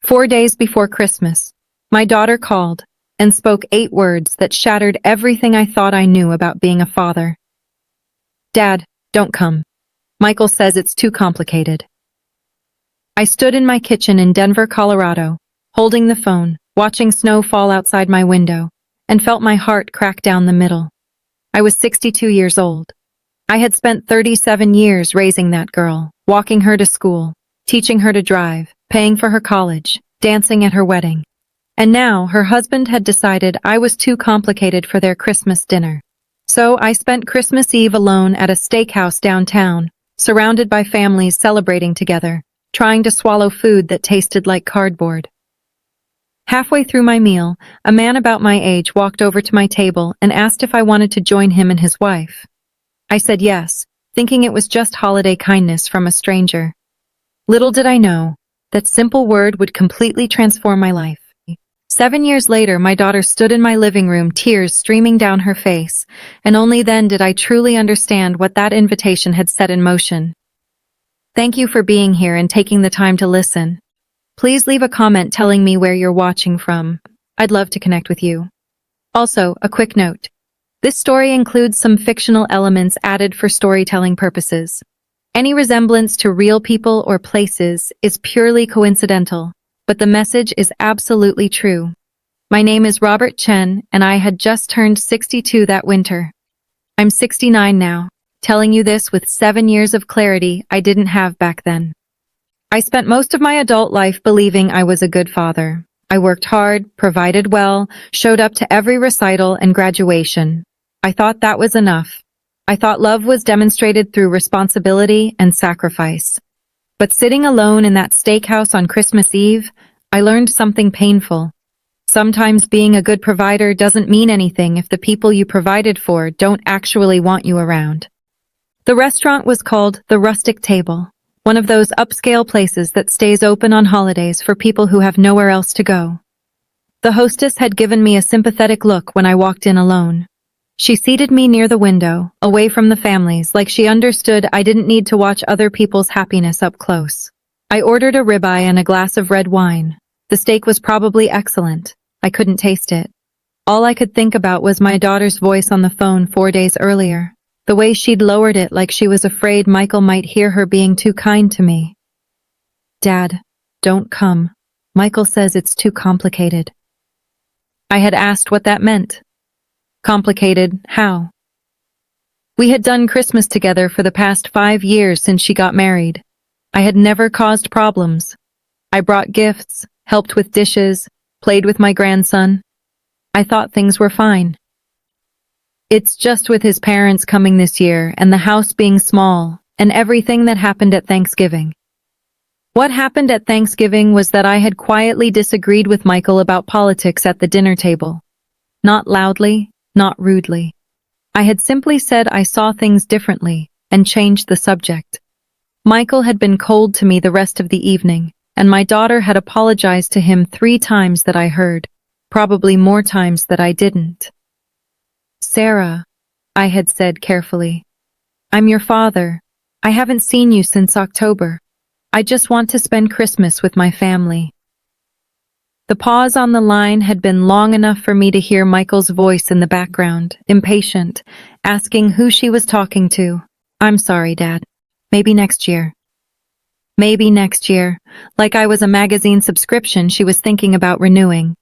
4 days before Christmas, my daughter called and spoke 8 words that shattered everything I thought I knew about being a father. "Dad, don't come. Michael says it's too complicated." I stood in my kitchen in Denver, Colorado, holding the phone, watching snow fall outside my window, and felt my heart crack down the middle. I was 62 years old. I had spent 37 years raising that girl, walking her to school, teaching her to drive, paying for her college, dancing at her wedding. And now her husband had decided I was too complicated for their Christmas dinner. So I spent Christmas Eve alone at a steakhouse downtown, surrounded by families celebrating together, trying to swallow food that tasted like cardboard. Halfway through my meal, a man about my age walked over to my table and asked if I wanted to join him and his wife. I said yes, thinking it was just holiday kindness from a stranger. Little did I know, that simple word would completely transform my life. 7 years later, my daughter stood in my living room, tears streaming down her face, and only then did I truly understand what that invitation had set in motion. Thank you for being here and taking the time to listen. Please leave a comment telling me where you're watching from. I'd love to connect with you. Also, a quick note. This story includes some fictional elements added for storytelling purposes. Any resemblance to real people or places is purely coincidental, but the message is absolutely true. My name is Robert Chen, and I had just turned 62 that winter. I'm 69 now, telling you this with 7 years of clarity I didn't have back then. I spent most of my adult life believing I was a good father. I worked hard, provided well, showed up to every recital and graduation. I thought that was enough. I thought love was demonstrated through responsibility and sacrifice. But sitting alone in that steakhouse on Christmas Eve, I learned something painful. Sometimes being a good provider doesn't mean anything if the people you provided for don't actually want you around. The restaurant was called The Rustic Table, one of those upscale places that stays open on holidays for people who have nowhere else to go. The hostess had given me a sympathetic look when I walked in alone. She seated me near the window, away from the families, like she understood I didn't need to watch other people's happiness up close. I ordered a ribeye and a glass of red wine. The steak was probably excellent. I couldn't taste it. All I could think about was my daughter's voice on the phone 4 days earlier, the way she'd lowered it like she was afraid Michael might hear her being too kind to me. "Dad, don't come. Michael says it's too complicated." I had asked what that meant. Complicated, how? We had done Christmas together for the past 5 years since she got married. I had never caused problems. I brought gifts, helped with dishes, played with my grandson. I thought things were fine. It's just with his parents coming this year and the house being small and everything that happened at Thanksgiving. What happened at Thanksgiving was that I had quietly disagreed with Michael about politics at the dinner table. Not loudly, not rudely. I had simply said I saw things differently and changed the subject. Michael had been cold to me the rest of the evening, and my daughter had apologized to him 3 times that I heard, probably more times that I didn't. "Sarah," I had said carefully, "I'm your father. I haven't seen you since October. I just want to spend Christmas with my family." The pause on the line had been long enough for me to hear Michael's voice in the background, impatient, asking who she was talking to. "I'm sorry, Dad. Maybe next year." Maybe next year, like I was a magazine subscription she was thinking about renewing.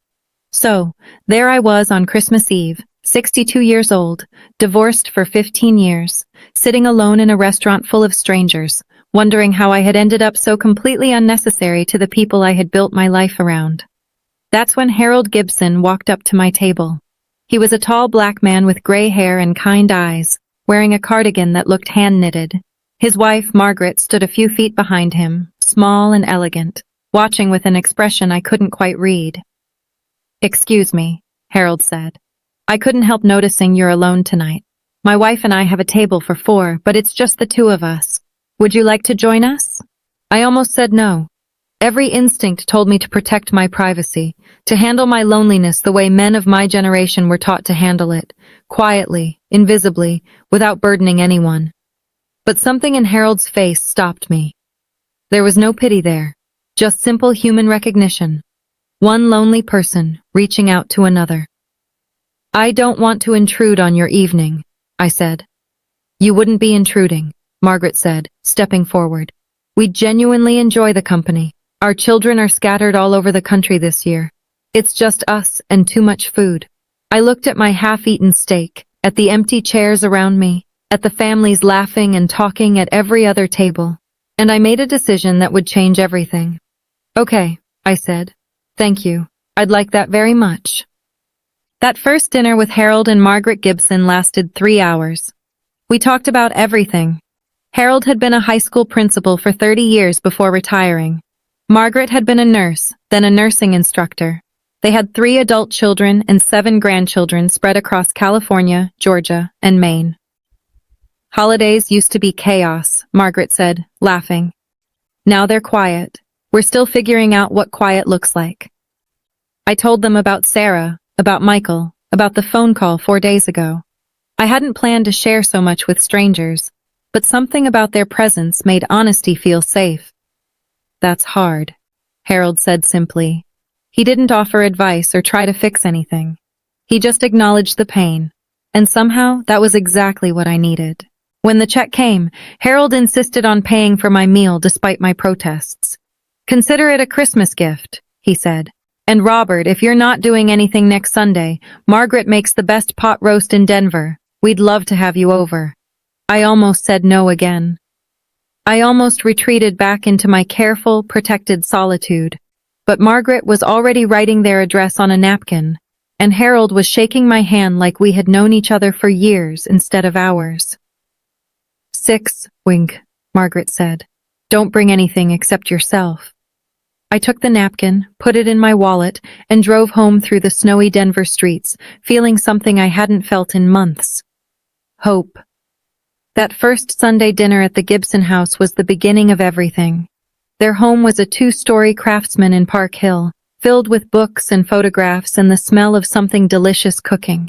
So, there I was on Christmas Eve, 62 years old, divorced for 15 years, sitting alone in a restaurant full of strangers, wondering how I had ended up so completely unnecessary to the people I had built my life around. That's when Harold Gibson walked up to my table. He was a tall black man with gray hair and kind eyes, wearing a cardigan that looked hand-knitted. His wife, Margaret, stood a few feet behind him, small and elegant, watching with an expression I couldn't quite read. "Excuse me," Harold said. "I couldn't help noticing you're alone tonight. My wife and I have a table for 4, but it's just the 2 of us. Would you like to join us?" I almost said no. Every instinct told me to protect my privacy, to handle my loneliness the way men of my generation were taught to handle it, quietly, invisibly, without burdening anyone. But something in Harold's face stopped me. There was no pity there. Just simple human recognition. One lonely person reaching out to another. I don't want to intrude on your evening, I said. You wouldn't be intruding, Margaret said, stepping forward. We genuinely enjoy the company. Our children are scattered all over the country this year. It's just us and too much food. I looked at my half-eaten steak, at the empty chairs around me, at the families laughing and talking at every other table, and I made a decision that would change everything. Okay, I said. Thank you. I'd like that very much. That first dinner with Harold and Margaret Gibson lasted 3 hours. We talked about everything. Harold had been a high school principal for 30 years before retiring. Margaret had been a nurse, then a nursing instructor. They had 3 adult children and 7 grandchildren spread across California, Georgia, and Maine. Holidays used to be chaos, Margaret said, laughing. Now they're quiet. We're still figuring out what quiet looks like. I told them about Sarah, about Michael, about the phone call 4 days ago. I hadn't planned to share so much with strangers, but something about their presence made honesty feel safe. That's hard, Harold said simply. He didn't offer advice or try to fix anything. He just acknowledged the pain, and somehow that was exactly what I needed. When the check came, Harold insisted on paying for my meal despite my protests. Consider it a Christmas gift, he said. And Robert, if you're not doing anything next Sunday, Margaret makes the best pot roast in Denver. We'd love to have you over. I almost said no again. I almost retreated back into my careful, protected solitude. But Margaret was already writing their address on a napkin, and Harold was shaking my hand like we had known each other for years instead of hours. 6, wink, Margaret said. Don't bring anything except yourself. I took the napkin, put it in my wallet, and drove home through the snowy Denver streets, feeling something I hadn't felt in months. Hope. That first Sunday dinner at the Gibson house was the beginning of everything. Their home was a 2-story craftsman in Park Hill, filled with books and photographs and the smell of something delicious cooking.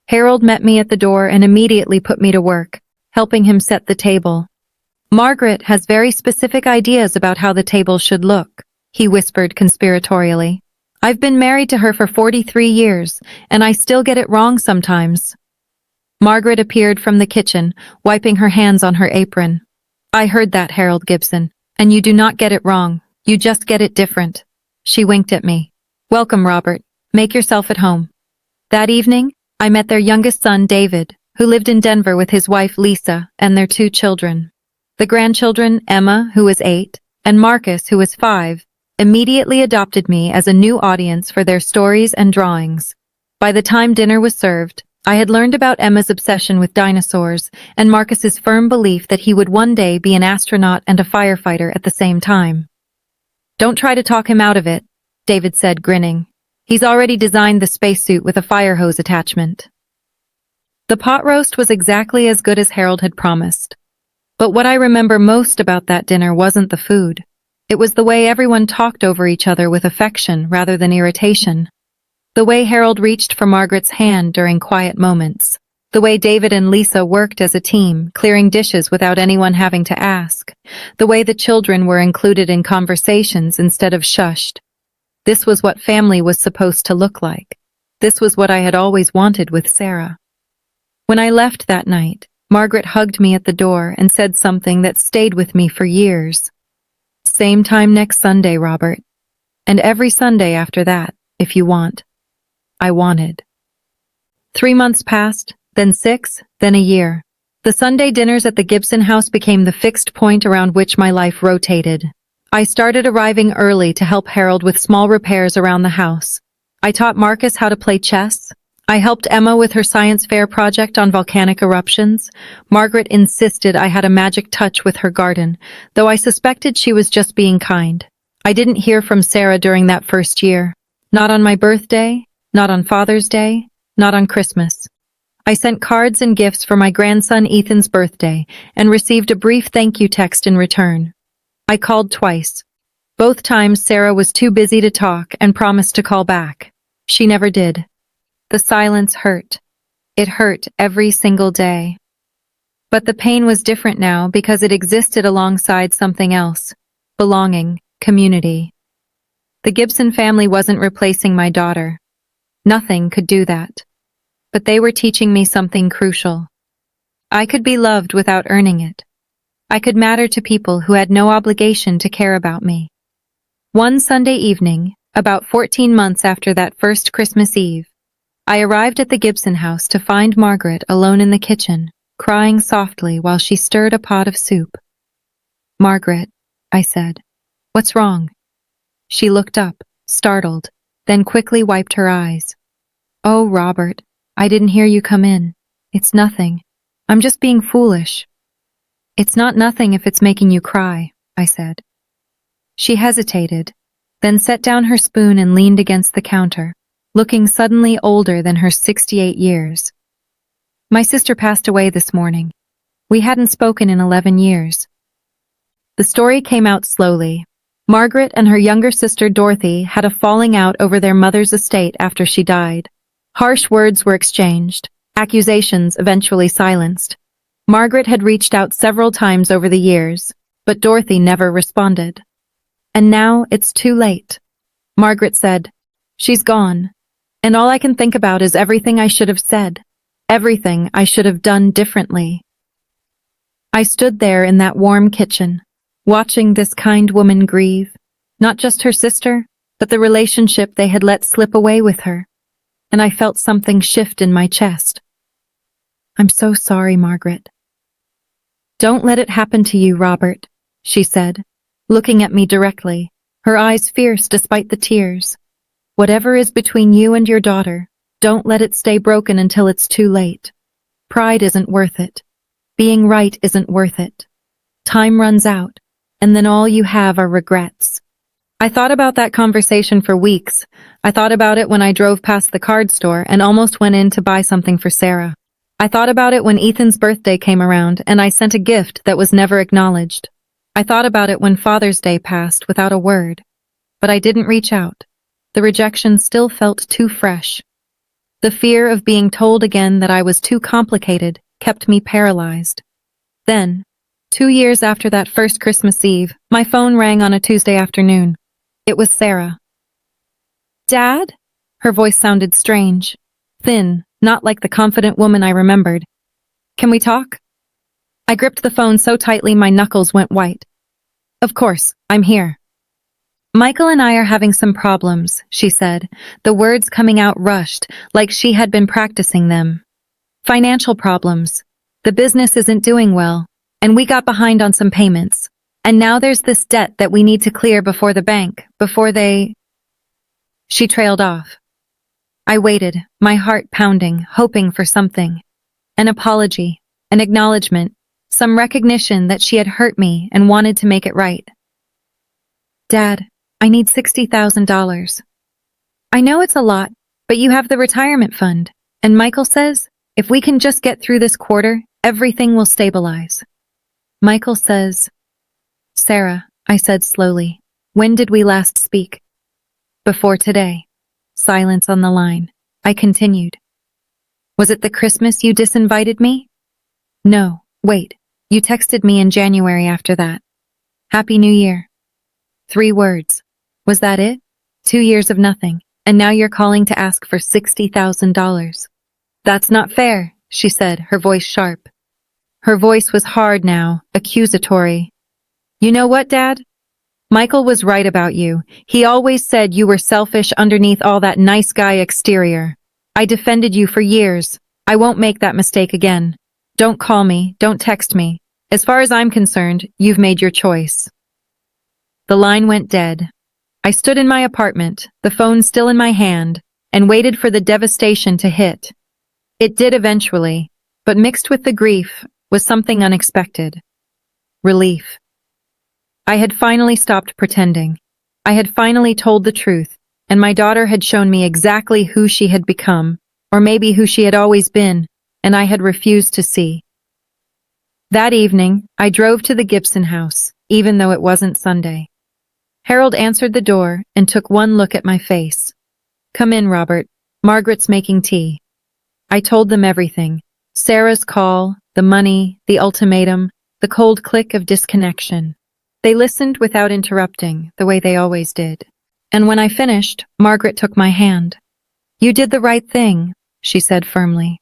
Harold met me at the door and immediately put me to work, helping him set the table. Margaret has very specific ideas about how the table should look, he whispered conspiratorially. I've been married to her for 43 years, and I still get it wrong sometimes. Margaret appeared from the kitchen, wiping her hands on her apron. I heard that, Harold Gibson, and you do not get it wrong. You just get it different. She winked at me. Welcome, Robert. Make yourself at home. That evening, I met their youngest son, David, who lived in Denver with his wife, Lisa, and their 2 children. The grandchildren, Emma, who was 8, and Marcus, who was 5, immediately adopted me as a new audience for their stories and drawings. By the time dinner was served, I had learned about Emma's obsession with dinosaurs and Marcus's firm belief that he would one day be an astronaut and a firefighter at the same time. Don't try to talk him out of it, David said, grinning. He's already designed the spacesuit with a fire hose attachment. The pot roast was exactly as good as Harold had promised. But what I remember most about that dinner wasn't the food. It was the way everyone talked over each other with affection rather than irritation. The way Harold reached for Margaret's hand during quiet moments. The way David and Lisa worked as a team, clearing dishes without anyone having to ask. The way the children were included in conversations instead of shushed. This was what family was supposed to look like. This was what I had always wanted with Sarah. When I left that night, Margaret hugged me at the door and said something that stayed with me for years. Same time next Sunday, Robert. And every Sunday after that, if you want. I wanted. 3 months passed, then 6, then a year. The Sunday dinners at the Gibson house became the fixed point around which my life rotated. I started arriving early to help Harold with small repairs around the house. I taught Marcus how to play chess. I helped Emma with her science fair project on volcanic eruptions. Margaret insisted I had a magic touch with her garden, though I suspected she was just being kind. I didn't hear from Sarah during that first year. Not on my birthday, not on Father's Day, not on Christmas. I sent cards and gifts for my grandson Ethan's birthday and received a brief thank you text in return. I called twice. Both times Sarah was too busy to talk and promised to call back. She never did. The silence hurt. It hurt every single day. But the pain was different now because it existed alongside something else. Belonging. community. The Gibson family wasn't replacing my daughter. Nothing could do that. But they were teaching me something crucial. I could be loved without earning it. I could matter to people who had no obligation to care about me. One Sunday evening, about 14 months after that first Christmas Eve, I arrived at the Gibson house to find Margaret alone in the kitchen, crying softly while she stirred a pot of soup. "Margaret," I said, "what's wrong?" She looked up, startled, then quickly wiped her eyes. "Oh, Robert, I didn't hear you come in. It's nothing. I'm just being foolish." "It's not nothing if it's making you cry," I said. She hesitated, then set down her spoon and leaned against the counter, looking suddenly older than her 68 years. "My sister passed away this morning. We hadn't spoken in 11 years. The story came out slowly. Margaret and her younger sister Dorothy had a falling out over their mother's estate after she died. Harsh words were exchanged, accusations eventually silenced. Margaret had reached out several times over the years, but Dorothy never responded. "And now it's too late," Margaret said. "She's gone. And all I can think about is everything I should have said, everything I should have done differently." I stood there in that warm kitchen, watching this kind woman grieve, not just her sister, but the relationship they had let slip away with her, and I felt something shift in my chest. "I'm so sorry, Margaret." "Don't let it happen to you, Robert," she said, looking at me directly, her eyes fierce despite the tears. "Whatever is between you and your daughter, don't let it stay broken until it's too late. Pride isn't worth it. Being right isn't worth it. Time runs out, and then all you have are regrets." I thought about that conversation for weeks. I thought about it when I drove past the card store and almost went in to buy something for Sarah. I thought about it when Ethan's birthday came around and I sent a gift that was never acknowledged. I thought about it when Father's Day passed without a word. But I didn't reach out. The rejection still felt too fresh. The fear of being told again that I was too complicated kept me paralyzed. Then, 2 years after that first Christmas Eve, my phone rang on a Tuesday afternoon. It was Sarah. "Dad?" Her voice sounded strange, thin, not like the confident woman I remembered. "Can we talk?" I gripped the phone so tightly my knuckles went white. "Of course, I'm here." "Michael and I are having some problems," she said, the words coming out rushed, like she had been practicing them. "Financial problems. The business isn't doing well, and we got behind on some payments. And now there's this debt that we need to clear before the bank, before they—" She trailed off. I waited, my heart pounding, hoping for something. An apology, an acknowledgement, some recognition that she had hurt me and wanted to make it right. "Dad, I need $60,000. I know it's a lot, but you have the retirement fund, and Michael says, if we can just get through this quarter, everything will stabilize." "Michael says—" "Sarah," I said slowly, "when did we last speak?" "Before today." Silence on the line. I continued. "Was it the Christmas you disinvited me?" "No, wait. You texted me in January after that. Happy New Year." 3 words. Was that it? 2 years of nothing, and now you're calling to ask for $60,000. "That's not fair," she said, her voice sharp. Her voice was hard now, accusatory. "You know what, Dad? Michael was right about you. He always said you were selfish underneath all that nice guy exterior. I defended you for years. I won't make that mistake again. Don't call me, don't text me. As far as I'm concerned, you've made your choice." The line went dead. I stood in my apartment, the phone still in my hand, and waited for the devastation to hit. It did eventually, but mixed with the grief was something unexpected. Relief. I had finally stopped pretending. I had finally told the truth, and my daughter had shown me exactly who she had become, or maybe who she had always been, and I had refused to see. That evening, I drove to the Gibson house, even though it wasn't Sunday. Harold answered the door and took one look at my face. "Come in, Robert. Margaret's making tea." I told them everything. Sarah's call, the money, the ultimatum, the cold click of disconnection. They listened without interrupting, the way they always did. And when I finished, Margaret took my hand. "You did the right thing," she said firmly.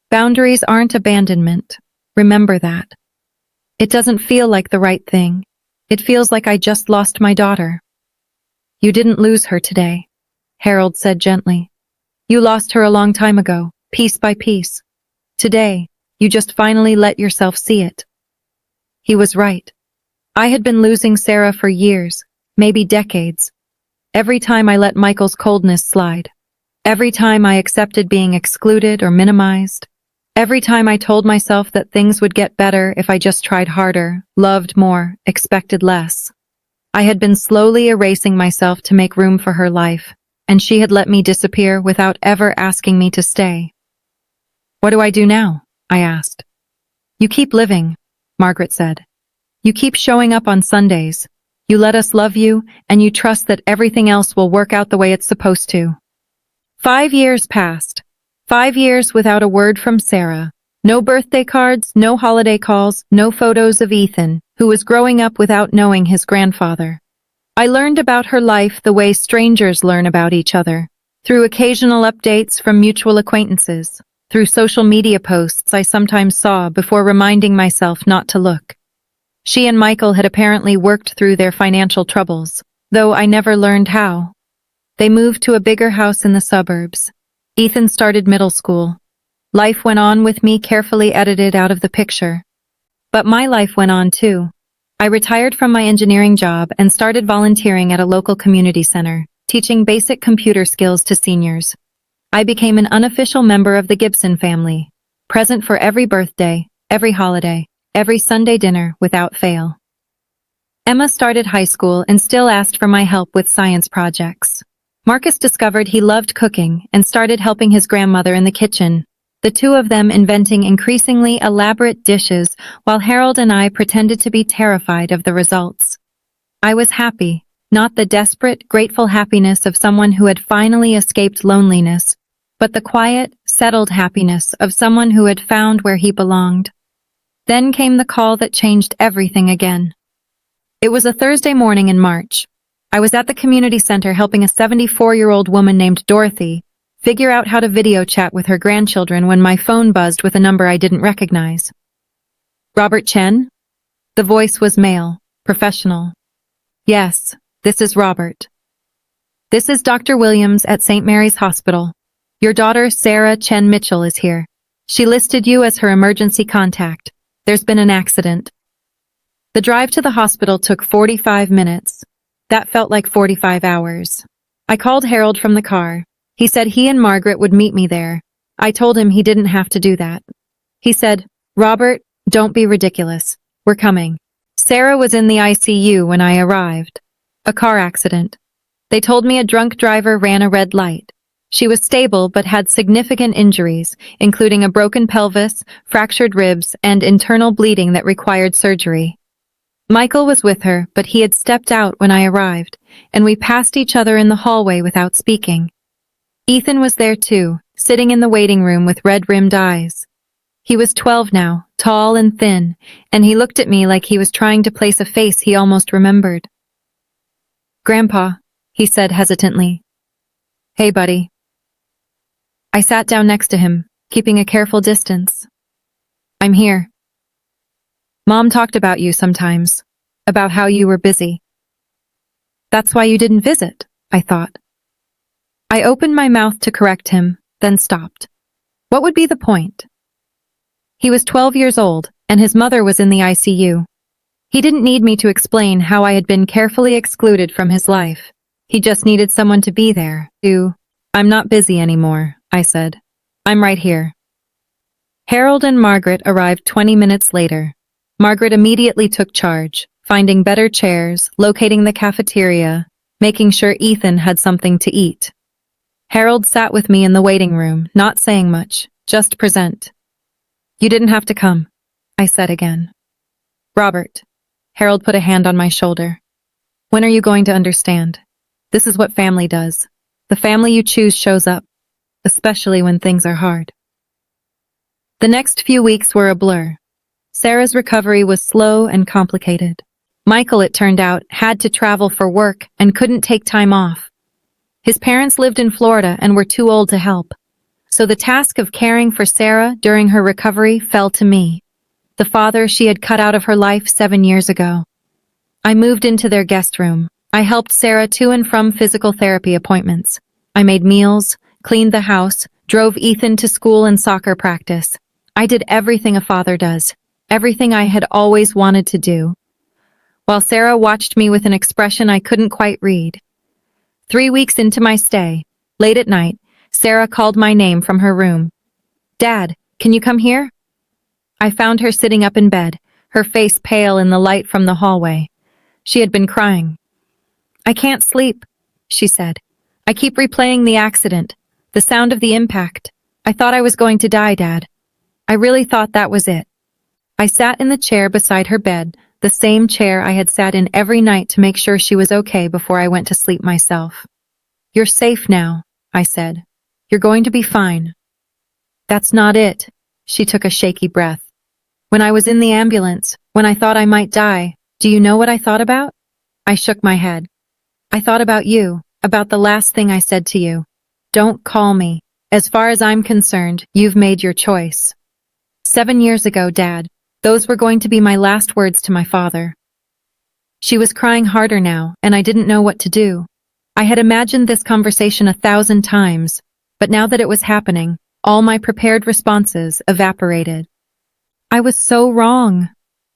"Boundaries aren't abandonment. Remember that. It doesn't feel like the right thing. It feels like I just lost my daughter." "You didn't lose her today," Harold said gently. "You lost her a long time ago, piece by piece. Today, you just finally let yourself see it." He was right. I had been losing Sarah for years, maybe decades. Every time I let Michael's coldness slide. Every time I accepted being excluded or minimized. Every time I told myself that things would get better if I just tried harder, loved more, expected less. I had been slowly erasing myself to make room for her life, and she had let me disappear without ever asking me to stay. "What do I do now?" I asked. "You keep living," Margaret said. "You keep showing up on Sundays. You let us love you, and you trust that everything else will work out the way it's supposed to." 5 years passed. 5 years without a word from Sarah. No birthday cards, no holiday calls, no photos of Ethan, who was growing up without knowing his grandfather. I learned about her life the way strangers learn about each other, through occasional updates from mutual acquaintances, through social media posts I sometimes saw before reminding myself not to look. She and Michael had apparently worked through their financial troubles, though I never learned how. They moved to a bigger house in the suburbs. Ethan started middle school. Life went on with me carefully edited out of the picture. But my life went on too. I retired from my engineering job and started volunteering at a local community center, teaching basic computer skills to seniors. I became an unofficial member of the Gibson family, present for every birthday, every holiday, every Sunday dinner without fail. Emma started high school and still asked for my help with science projects. Marcus discovered he loved cooking and started helping his grandmother in the kitchen, the two of them inventing increasingly elaborate dishes while Harold and I pretended to be terrified of the results. I was happy, not the desperate, grateful happiness of someone who had finally escaped loneliness, but the quiet, settled happiness of someone who had found where he belonged. Then came the call that changed everything again. It was a Thursday morning in March. I was at the community center helping a 74-year-old woman named Dorothy figure out how to video chat with her grandchildren when my phone buzzed with a number I didn't recognize. "Robert Chen?" The voice was male, professional. "Yes, this is Robert. This is Dr. Williams at St. Mary's Hospital. Your daughter, Sarah Chen Mitchell, is here. She listed you as her emergency contact. There's been an accident." The drive to the hospital took 45 minutes. That felt like 45 hours. I called Harold from the car. He said he and Margaret would meet me there. I told him he didn't have to do that. He said, "Robert, don't be ridiculous. We're coming." Sarah was in the ICU when I arrived. A car accident. They told me a drunk driver ran a red light. She was stable but had significant injuries, including a broken pelvis, fractured ribs, and internal bleeding that required surgery. Michael was with her, but he had stepped out when I arrived, and we passed each other in the hallway without speaking. Ethan was there too, sitting in the waiting room with red-rimmed eyes. He was 12 now, tall and thin, and he looked at me like he was trying to place a face he almost remembered. "Grandpa," he said hesitantly. "Hey, buddy." I sat down next to him, keeping a careful distance. "I'm here. Mom talked about you sometimes, about how you were busy." "That's why you didn't visit," I thought. I opened my mouth to correct him, then stopped. What would be the point? He was 12 years old, and his mother was in the ICU. He didn't need me to explain how I had been carefully excluded from his life. He just needed someone to be there, "I'm not busy anymore," I said. "I'm right here." Harold and Margaret arrived 20 minutes later. Margaret immediately took charge, finding better chairs, locating the cafeteria, making sure Ethan had something to eat. Harold sat with me in the waiting room, not saying much, just present. "You didn't have to come," I said again. "Robert," Harold put a hand on my shoulder. "When are you going to understand? This is what family does. The family you choose shows up, especially when things are hard." The next few weeks were a blur. Sarah's recovery was slow and complicated. Michael, it turned out, had to travel for work and couldn't take time off. His parents lived in Florida and were too old to help. So the task of caring for Sarah during her recovery fell to me, the father she had cut out of her life 7 years ago. I moved into their guest room. I helped Sarah to and from physical therapy appointments. I made meals, cleaned the house, drove Ethan to school and soccer practice. I did everything a father does, everything I had always wanted to do. While Sarah watched me with an expression I couldn't quite read. 3 weeks into my stay, late at night, Sarah called my name from her room. "Dad, can you come here?" I found her sitting up in bed, her face pale in the light from the hallway. She had been crying. "I can't sleep," she said. "I keep replaying the accident, the sound of the impact. I thought I was going to die, Dad. I really thought that was it." I sat in the chair beside her bed, the same chair I had sat in every night to make sure she was okay before I went to sleep myself. "You're safe now," I said. "You're going to be fine." "That's not it," she took a shaky breath. "When I was in the ambulance, when I thought I might die, do you know what I thought about?" I shook my head. "I thought about you, about the last thing I said to you. Don't call me. As far as I'm concerned, you've made your choice. 7 years ago, Dad, those were going to be my last words to my father." She was crying harder now, and I didn't know what to do. I had imagined this conversation 1,000 times, but now that it was happening, all my prepared responses evaporated. "I was so wrong,"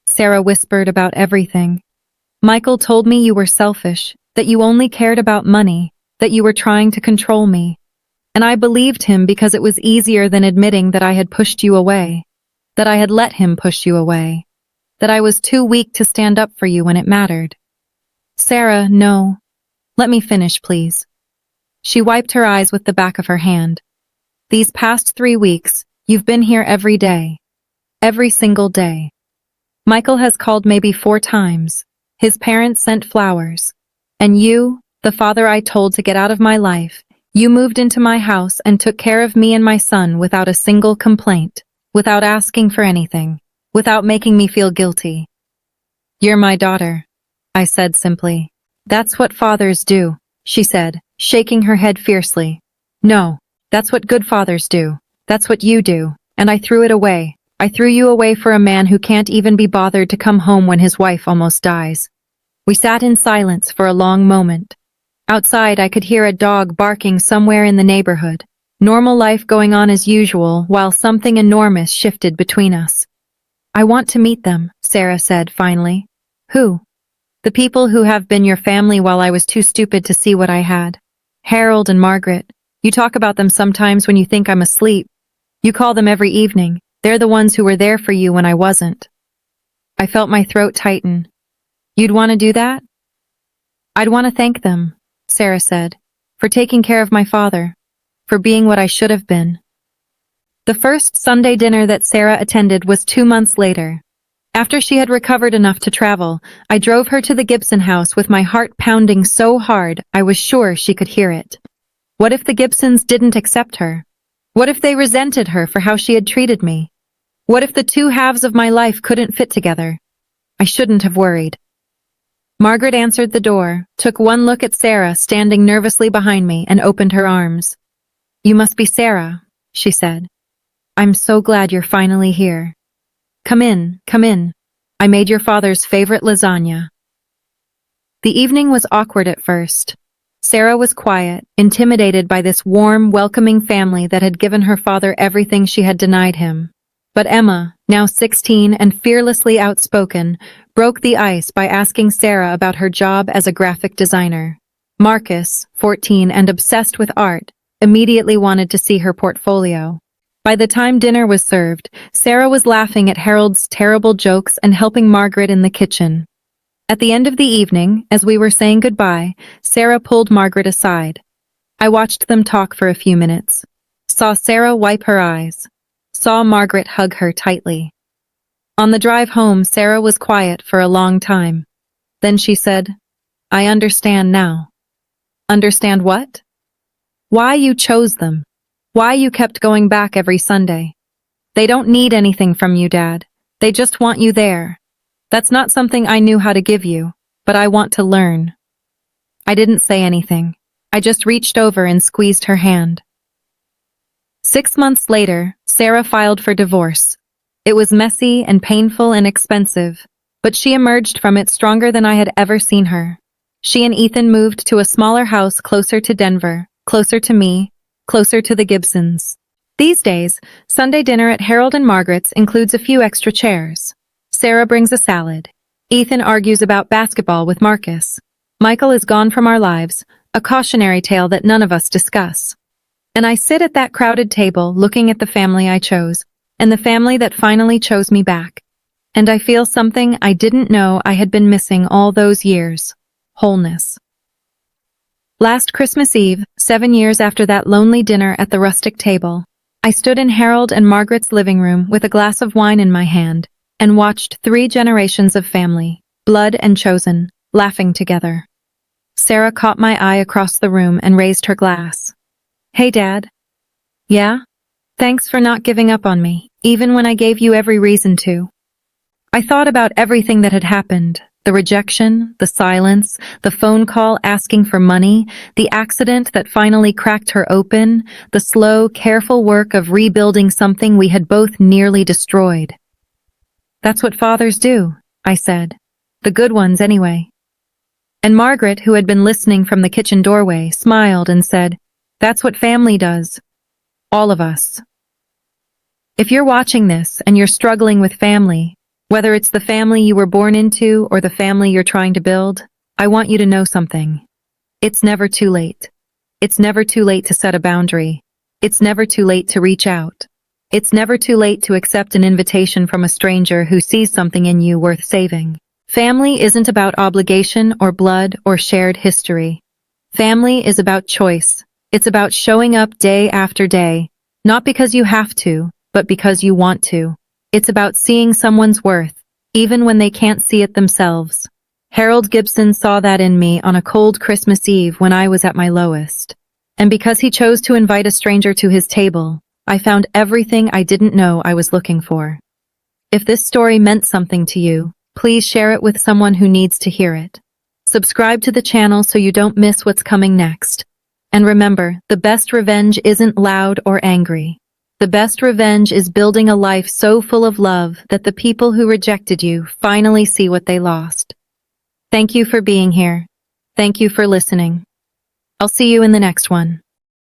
Sarah whispered about everything. "Michael told me you were selfish, that you only cared about money, that you were trying to control me. And I believed him because it was easier than admitting that I had pushed you away, that I had let him push you away, that I was too weak to stand up for you when it mattered." "Sarah, no. Let me finish, please." She wiped her eyes with the back of her hand. "These past 3 weeks, you've been here every day. Every single day. Michael has called maybe 4 times. His parents sent flowers. And you, the father I told to get out of my life, you moved into my house and took care of me and my son without a single complaint, without asking for anything, without making me feel guilty. You're my daughter," I said simply. "That's what fathers do," she said, shaking her head fiercely. "No, that's what good fathers do. That's what you do." And I threw it away. I threw you away for a man who can't even be bothered to come home when his wife almost dies. We sat in silence for a long moment. Outside, I could hear a dog barking somewhere in the neighborhood. Normal life going on as usual, while something enormous shifted between us. "I want to meet them," Sarah said finally. "Who?" "The people who have been your family while I was too stupid to see what I had. Harold and Margaret. You talk about them sometimes when you think I'm asleep. You call them every evening. They're the ones who were there for you when I wasn't." I felt my throat tighten. "You'd want to do that?" "I'd want to thank them," Sarah said, "for taking care of my father, for being what I should have been." The first Sunday dinner that Sarah attended was 2 months later. After she had recovered enough to travel, I drove her to the Gibson house with my heart pounding so hard I was sure she could hear it. What if the Gibsons didn't accept her? What if they resented her for how she had treated me? What if the two halves of my life couldn't fit together? I shouldn't have worried. Margaret answered the door, took one look at Sarah standing nervously behind me, and opened her arms. "You must be Sarah," she said. "I'm so glad you're finally here. Come in, come in. I made your father's favorite lasagna." The evening was awkward at first. Sarah was quiet, intimidated by this warm, welcoming family that had given her father everything she had denied him. But Emma, now 16 and fearlessly outspoken, broke the ice by asking Sarah about her job as a graphic designer. Marcus, 14 and obsessed with art, immediately wanted to see her portfolio. By the time dinner was served, Sarah was laughing at Harold's terrible jokes and helping Margaret in the kitchen. At the end of the evening, as we were saying goodbye, Sarah pulled Margaret aside. I watched them talk for a few minutes. Saw Sarah wipe her eyes. Saw Margaret hug her tightly. On the drive home, Sarah was quiet for a long time. Then she said, "I understand now." "Understand what?" "Why you chose them. Why you kept going back every Sunday. They don't need anything from you, Dad. They just want you there. That's not something I knew how to give you, but I want to learn. I didn't say anything. I just reached over and squeezed her hand. 6 months later, Sarah filed for divorce. It was messy and painful and expensive, but she emerged from it stronger than I had ever seen her. She and Ethan moved to a smaller house closer to Denver, closer to me, closer to the Gibsons. These days, Sunday dinner at Harold and Margaret's includes a few extra chairs. Sarah brings a salad. Ethan argues about basketball with Marcus. Michael is gone from our lives, a cautionary tale that none of us discuss. And I sit at that crowded table looking at the family I chose, and the family that finally chose me back. And I feel something I didn't know I had been missing all those years. Wholeness. Last Christmas Eve, 7 years after that lonely dinner at the rustic table, I stood in Harold and Margaret's living room with a glass of wine in my hand and watched 3 generations of family, blood and chosen, laughing together. Sarah caught my eye across the room and raised her glass. "Hey, Dad." "Yeah? Thanks for not giving up on me, even when I gave you every reason to." I thought about everything that had happened, the rejection, the silence, the phone call asking for money, the accident that finally cracked her open, the slow, careful work of rebuilding something we had both nearly destroyed. "That's what fathers do," I said. "The good ones, anyway." And Margaret, who had been listening from the kitchen doorway, smiled and said, "That's what family does. All of us." If you're watching this and you're struggling with family, whether it's the family you were born into or the family you're trying to build, I want you to know something. It's never too late. It's never too late to set a boundary. It's never too late to reach out. It's never too late to accept an invitation from a stranger who sees something in you worth saving. Family isn't about obligation or blood or shared history. Family is about choice. It's about showing up day after day, not because you have to, but because you want to. It's about seeing someone's worth, even when they can't see it themselves. Harold Gibson saw that in me on a cold Christmas Eve when I was at my lowest. And because he chose to invite a stranger to his table, I found everything I didn't know I was looking for. If this story meant something to you, please share it with someone who needs to hear it. Subscribe to the channel so you don't miss what's coming next. And remember, the best revenge isn't loud or angry. The best revenge is building a life so full of love that the people who rejected you finally see what they lost. Thank you for being here. Thank you for listening. I'll see you in the next one.